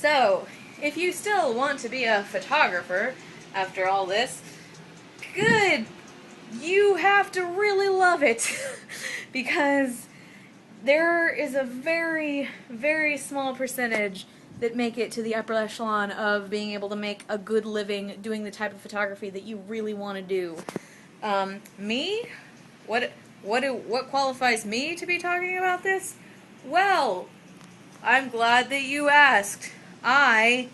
So, if you still want to be a photographer after all this, good! You have to really love it because there is a very, very small percentage that make it to the upper echelon of being able to make a good living doing the type of photography that you really want to do. Me? What qualifies me to be talking about this? Well, I'm glad that you asked. I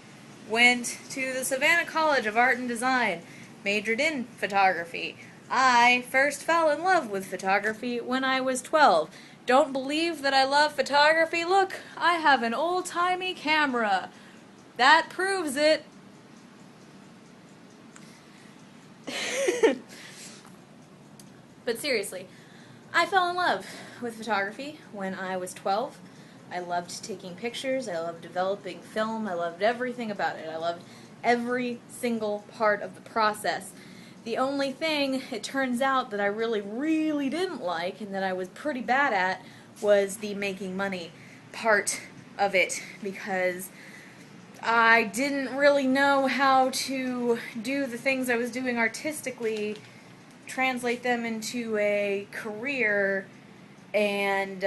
went to the Savannah College of Art and Design, majored in photography. I first fell in love with photography when I was 12. Don't believe that I love photography? Look, I have an old-timey camera. That proves it. But seriously, I fell in love with photography when I was 12. I loved taking pictures, I loved developing film, I loved everything about it. I loved every single part of the process. The only thing, it turns out, that I really, really didn't like, and that I was pretty bad at, was the making money part of it, because I didn't really know how to do the things I was doing artistically, translate them into a career, and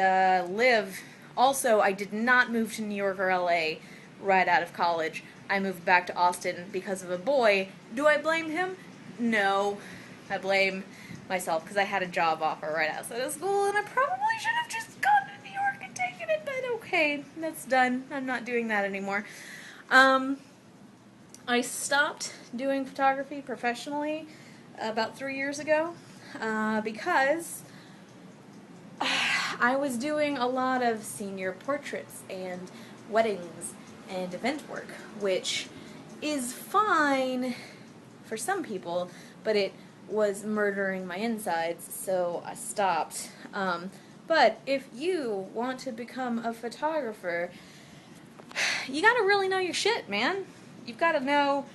live. Also, I did not move to New York or LA right out of college. I moved back to Austin because of a boy. Do I blame him? No. I blame myself because I had a job offer right outside of school and I probably should have just gone to New York and taken it, but okay, that's done. I'm not doing that anymore. I stopped doing photography professionally about 3 years ago because I was doing a lot of senior portraits and weddings and event work, which is fine for some people, but it was murdering my insides, so I stopped. But if you want to become a photographer, you gotta really know your shit, man. You've gotta know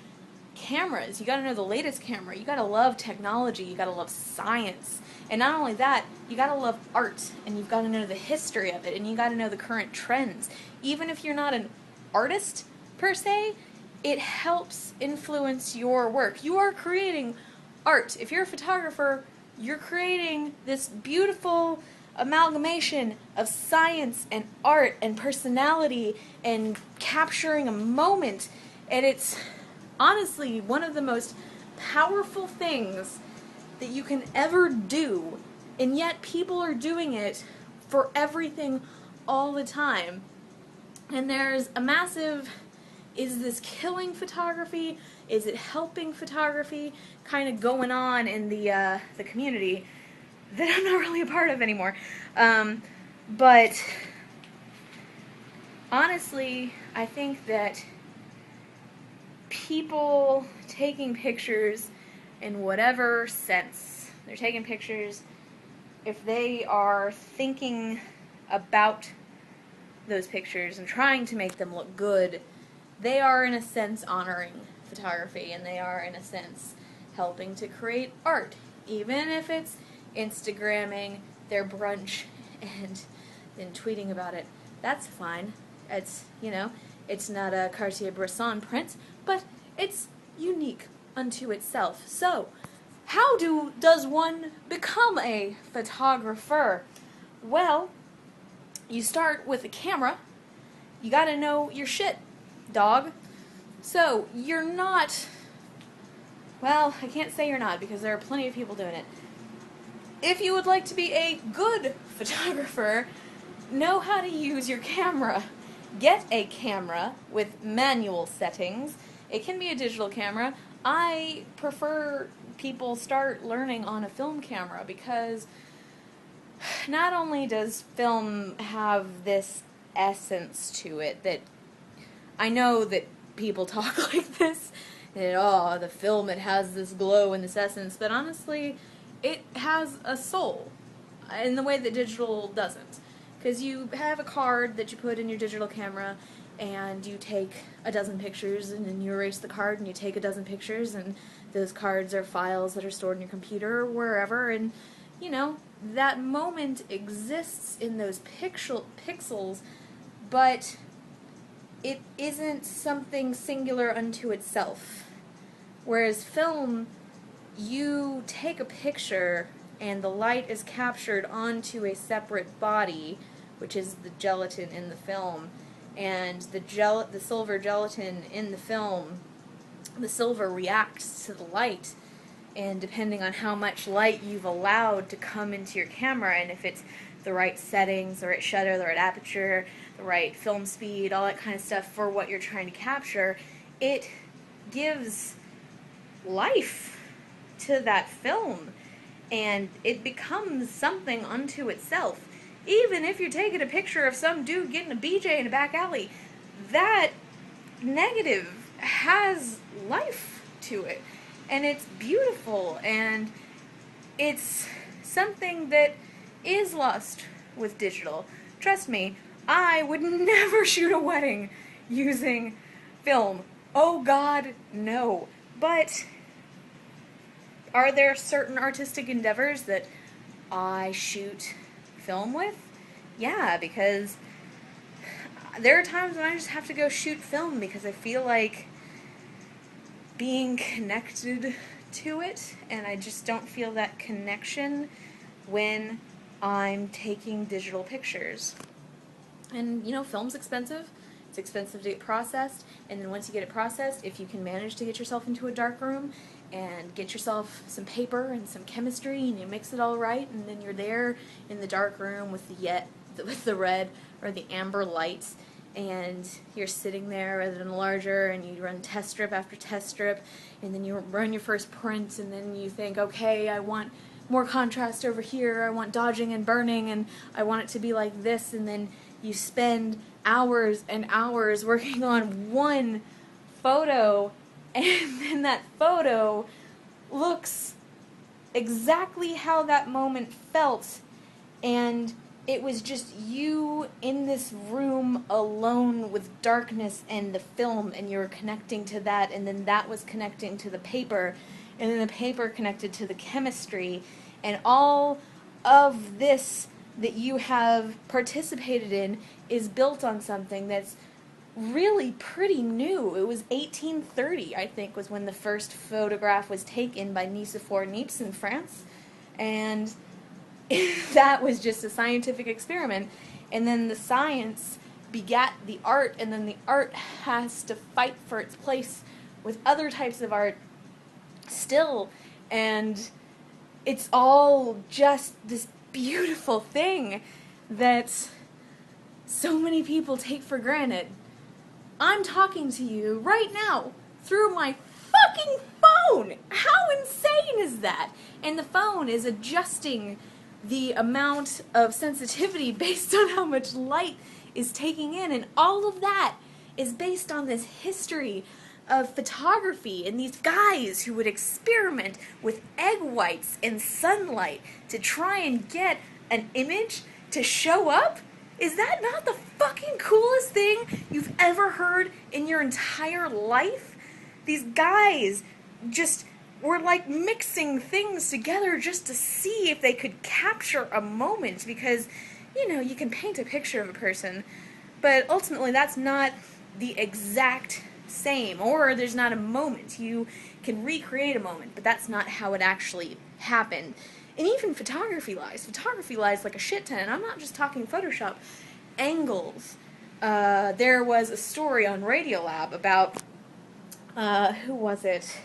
cameras, you gotta know the latest camera, you gotta love technology, you gotta love science. And not only that, you gotta love art, and you've gotta know the history of it, and you gotta know the current trends. Even if you're not an artist, per se, it helps influence your work. You are creating art. If you're a photographer, you're creating this beautiful amalgamation of science and art and personality and capturing a moment. And it's honestly one of the most powerful things that you can ever do, and yet people are doing it for everything all the time. And there's a massive, is this killing photography? Is it helping photography? Kind of going on in the community that I'm not really a part of anymore. But honestly, I think that people taking pictures in whatever sense they're taking pictures, if they are thinking about those pictures and trying to make them look good, they are in a sense honoring photography, and they are in a sense helping to create art, even if it's Instagramming their brunch and then tweeting about it. That's fine. It's, it's not a Cartier-Bresson print, but it's unique unto itself. So, how does one become a photographer? Well, you start with a camera. You gotta know your shit, dog. So, you're not, well, I can't say you're not, because there are plenty of people doing it. If you would like to be a good photographer, know how to use your camera. Get a camera with manual settings. It can be a digital camera. I prefer people start learning on a film camera, because not only does film have this essence to it that I know that people talk like this, and the film, it has this glow and this essence, but honestly, it has a soul in the way that digital doesn't. Because you have a card that you put in your digital camera, and you take a dozen pictures, and then you erase the card, and you take a dozen pictures, and those cards are files that are stored in your computer or wherever, and, that moment exists in those pixels, but it isn't something singular unto itself. Whereas film, you take a picture and the light is captured onto a separate body, which is the gelatin in the film, and the silver gelatin in the film, the silver reacts to the light, and depending on how much light you've allowed to come into your camera, and if it's the right settings, the right shutter, the right aperture, the right film speed, all that kind of stuff for what you're trying to capture, it gives life to that film, and it becomes something unto itself. Even if you're taking a picture of some dude getting a BJ in a back alley, that negative has life to it, and it's beautiful, and it's something that is lost with digital. Trust me, I would never shoot a wedding using film. Oh God, no. But are there certain artistic endeavors that I shoot film with? Yeah, because there are times when I just have to go shoot film because I feel like being connected to it, and I just don't feel that connection when I'm taking digital pictures. And, you know, film's expensive. It's expensive to get processed, and then once you get it processed, if you can manage to get yourself into a dark room and get yourself some paper and some chemistry, and you mix it all right, and then you're there in the dark room with the red or the amber lights, and you're sitting there rather than larger, and you run test strip after test strip, and then you run your first print, and then you think, okay, I want more contrast over here, I want dodging and burning, and I want it to be like this, and then you spend hours and hours working on one photo, and then that photo looks exactly how that moment felt, and it was just you in this room alone with darkness and the film, and you were connecting to that, and then that was connecting to the paper, and then the paper connected to the chemistry, and all of this that you have participated in is built on something that's really pretty new. It was 1830, I think, was when the first photograph was taken by Nicephore Niepce in France, and that was just a scientific experiment, and then the science begat the art, and then the art has to fight for its place with other types of art still, and it's all just this beautiful thing that so many people take for granted. I'm talking to you right now through my fucking phone! How insane is that? And the phone is adjusting the amount of sensitivity based on how much light is taking in, and all of that is based on this history of photography and these guys who would experiment with egg whites and sunlight to try and get an image to show up. Is that not the fucking coolest thing you've ever heard in your entire life? These guys just were like mixing things together just to see if they could capture a moment, because, you know, you can paint a picture of a person, but ultimately that's not the exact same, or there's not a moment. You can recreate a moment, but that's not how it actually happened. And even photography lies like a shit ton, and I'm not just talking Photoshop. Angles. There was a story on Radiolab about, who was it?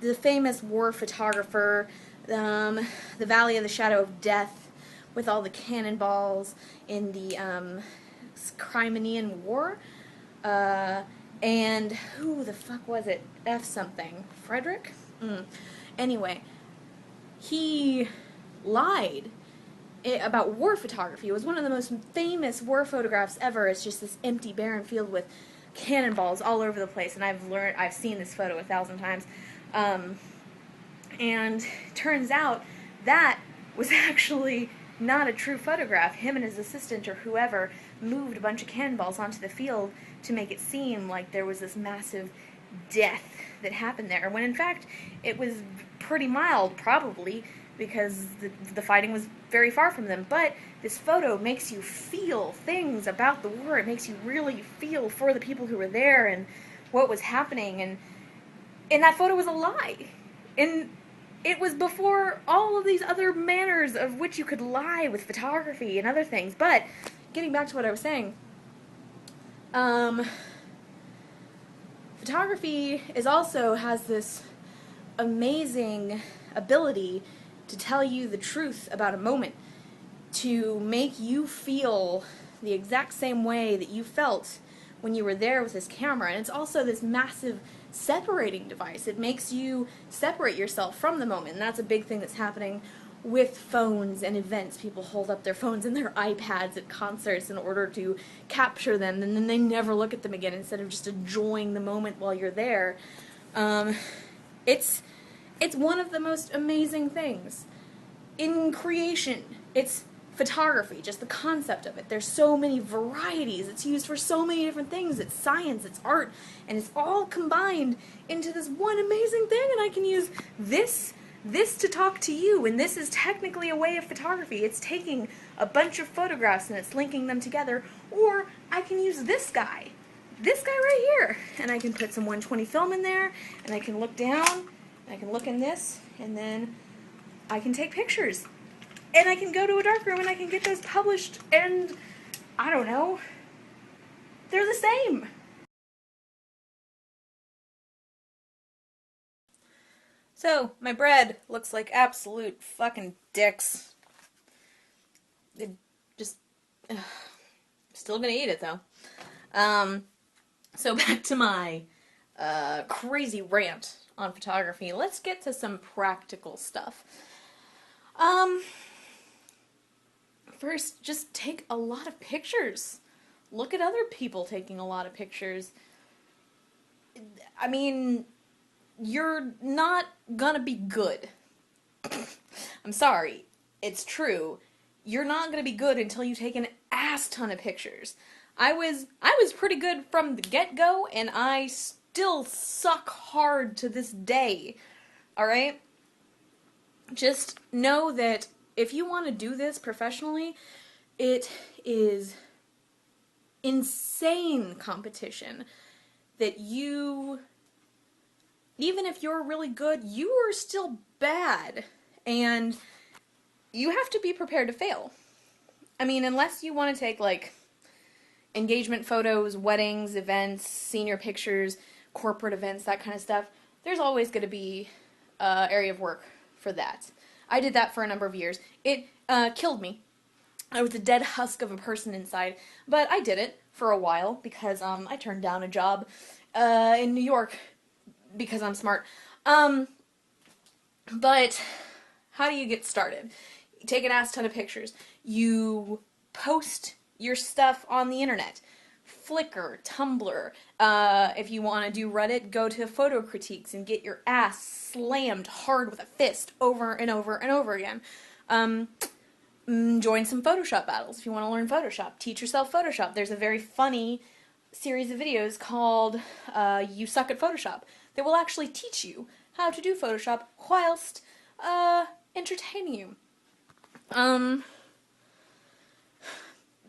The famous war photographer, the Valley of the Shadow of Death, with all the cannonballs in the Crimean War. And who the fuck was it? F something. Frederick? Anyway, he lied about war photography. It was one of the most famous war photographs ever. It's just this empty, barren field with cannonballs all over the place, and I've seen this photo 1,000 times. And turns out that was actually not a true photograph. Him and his assistant or whoever moved a bunch of cannonballs onto the field to make it seem like there was this massive death that happened there, when in fact it was pretty mild, probably because the fighting was very far from them. But this photo makes you feel things about the war. It makes you really feel for the people who were there and what was happening. And that photo was a lie. And it was before all of these other manners of which you could lie with photography and other things. But getting back to what I was saying, photography has this amazing ability to tell you the truth about a moment, to make you feel the exact same way that you felt when you were there with this camera. And it's also this massive separating device. It makes you separate yourself from the moment, and that's a big thing that's happening with phones and events. People hold up their phones and their iPads at concerts in order to capture them, and then they never look at them again instead of just enjoying the moment while you're there. It's one of the most amazing things in creation. It's photography, just the concept of it. There's so many varieties. It's used for so many different things. It's science, it's art, and it's all combined into this one amazing thing, and I can use this to talk to you, and this is technically a way of photography. It's taking a bunch of photographs and it's linking them together, or I can use this guy right here, and I can put some 120 film in there, and I can look down, and I can look in this, and then I can take pictures. And I can go to a darkroom and I can get those published, and I don't know, they're the same. So, my bread looks like absolute fucking dicks. It just, still gonna eat it though. So back to my crazy rant on photography. Let's get to some practical stuff. First, just take a lot of pictures. Look at other people taking a lot of pictures. I mean, you're not gonna be good. I'm sorry. It's true. You're not gonna be good until you take an ass ton of pictures. I was pretty good from the get-go, and I still suck hard to this day. Alright? Just know that if you want to do this professionally, it is insane competition that even if you're really good, you are still bad, and you have to be prepared to fail. I mean, unless you want to take, like, engagement photos, weddings, events, senior pictures, corporate events, that kind of stuff, there's always going to be an area of work for that. I did that for a number of years. It killed me. I was a dead husk of a person inside, but I did it for a while because I turned down a job in New York because I'm smart. But how do you get started? You take an ass ton of pictures. You post your stuff on the internet. Flickr, Tumblr. If you want to do Reddit, go to photo critiques and get your ass slammed hard with a fist over and over and over again. Join some Photoshop battles if you want to learn Photoshop. Teach yourself Photoshop. There's a very funny series of videos called You Suck at Photoshop that will actually teach you how to do Photoshop whilst entertaining you.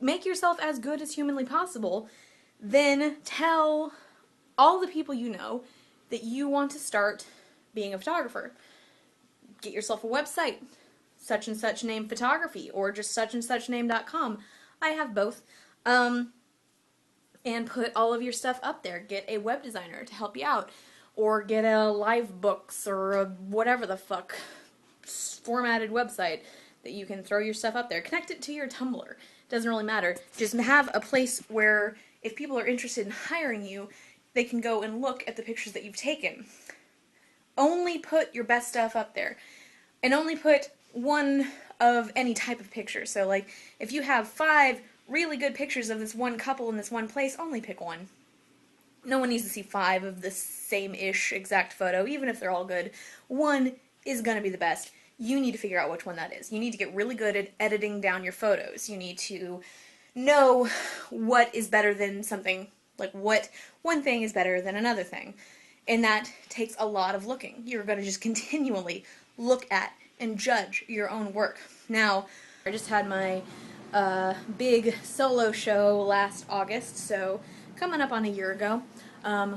Make yourself as good as humanly possible, then tell all the people you know that you want to start being a photographer. Get yourself a website, such and such name photography, or just suchandsuchname.com. I have both. And put all of your stuff up there. Get a web designer to help you out, or get a live books or a whatever the fuck formatted website that you can throw your stuff up there. Connect it to your Tumblr. Doesn't really matter. Just have a place where if people are interested in hiring you, they can go and look at the pictures that you've taken. Only put your best stuff up there. And only put one of any type of picture. So, like, if you have 5 really good pictures of this one couple in this one place, only pick one. No one needs to see 5 of the same-ish exact photo, even if they're all good. One is going to be the best. You need to figure out which one that is. You need to get really good at editing down your photos. You need to know what is better than something, like what one thing is better than another thing. And that takes a lot of looking. You're going to just continually look at and judge your own work. Now, I just had my big solo show last August, so coming up on a year ago,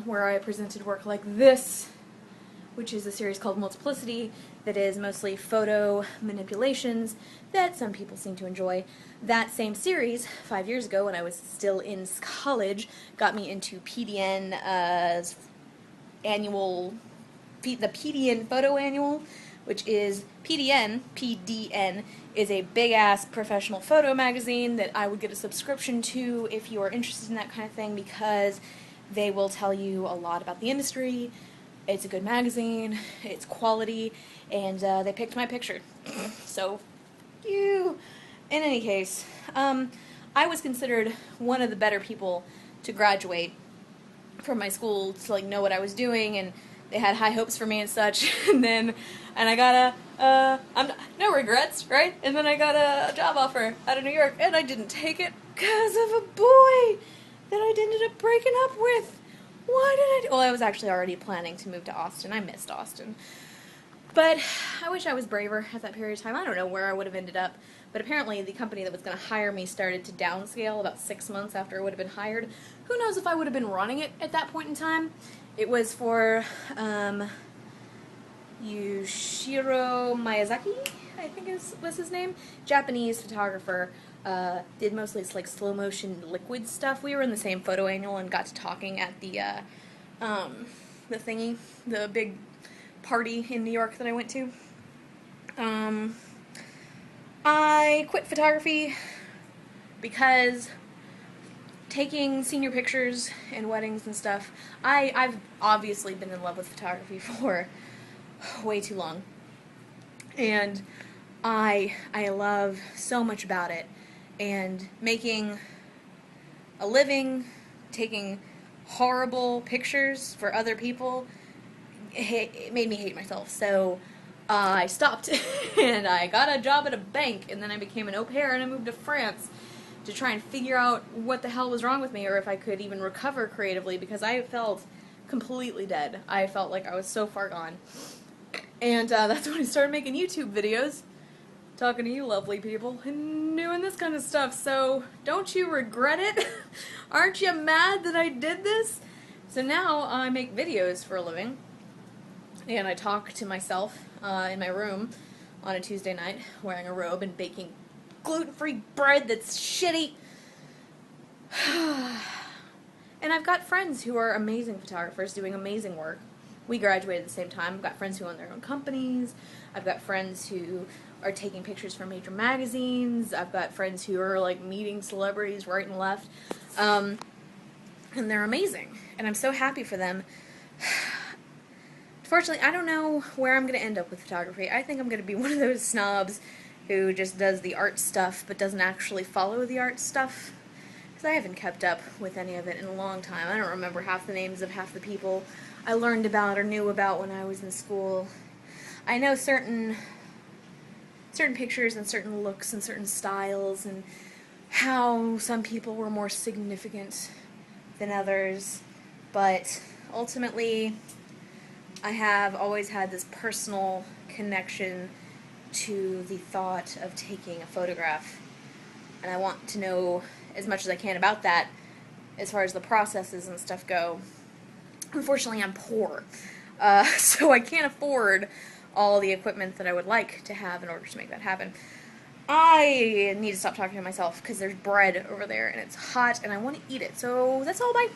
where I presented work like this, which is a series called Multiplicity that is mostly photo manipulations that some people seem to enjoy. That same series, 5 years ago when I was still in college, got me into PDN's annual, the PDN Photo Annual, which is PDN is a big-ass professional photo magazine that I would get a subscription to if you are interested in that kind of thing, because they will tell you a lot about the industry. It's a good magazine, it's quality, and they picked my picture. So, you. In any case, I was considered one of the better people to graduate from my school, to like know what I was doing, and they had high hopes for me and such. And I got no regrets, right? And then I got a job offer out of New York, and I didn't take it because of a boy that I ended up breaking up with. Why did I do? Well, I was actually already planning to move to Austin. I missed Austin. But I wish I was braver at that period of time. I don't know where I would have ended up. But apparently the company that was going to hire me started to downscale about 6 months after I would have been hired. Who knows if I would have been running it at that point in time. It was for Yushiro Miyazaki, I think was his name. Japanese photographer. Did mostly like slow motion liquid stuff. We were in the same photo annual and got to talking at the thingy, the big party in New York that I went to. I quit photography because taking senior pictures and weddings and stuff, I've obviously been in love with photography for way too long. And I love so much about it. And making a living, taking horrible pictures for other people, it made me hate myself. So I stopped, and I got a job at a bank, and then I became an au pair, and I moved to France to try and figure out what the hell was wrong with me, or if I could even recover creatively, because I felt completely dead. I felt like I was so far gone. And that's when I started making YouTube videos, talking to you lovely people, and doing this kind of stuff. So, don't you regret it? Aren't you mad that I did this? So now I make videos for a living, and I talk to myself in my room on a Tuesday night, wearing a robe and baking gluten-free bread that's shitty. And I've got friends who are amazing photographers doing amazing work. We graduated at the same time. I've got friends who own their own companies. I've got friends who are taking pictures for major magazines. I've got friends who are like meeting celebrities right and left. And they're amazing. And I'm so happy for them. Fortunately, I don't know where I'm going to end up with photography. I think I'm going to be one of those snobs who just does the art stuff but doesn't actually follow the art stuff. Because I haven't kept up with any of it in a long time. I don't remember half the names of half the people I learned about or knew about when I was in school. I know certain pictures and certain looks and certain styles and how some people were more significant than others, but ultimately I have always had this personal connection to the thought of taking a photograph, and I want to know as much as I can about that as far as the processes and stuff go. Unfortunately, I'm poor, so I can't afford all the equipment that I would like to have in order to make that happen. I need to stop talking to myself because there's bread over there and it's hot and I want to eat it. So that's all. Bye.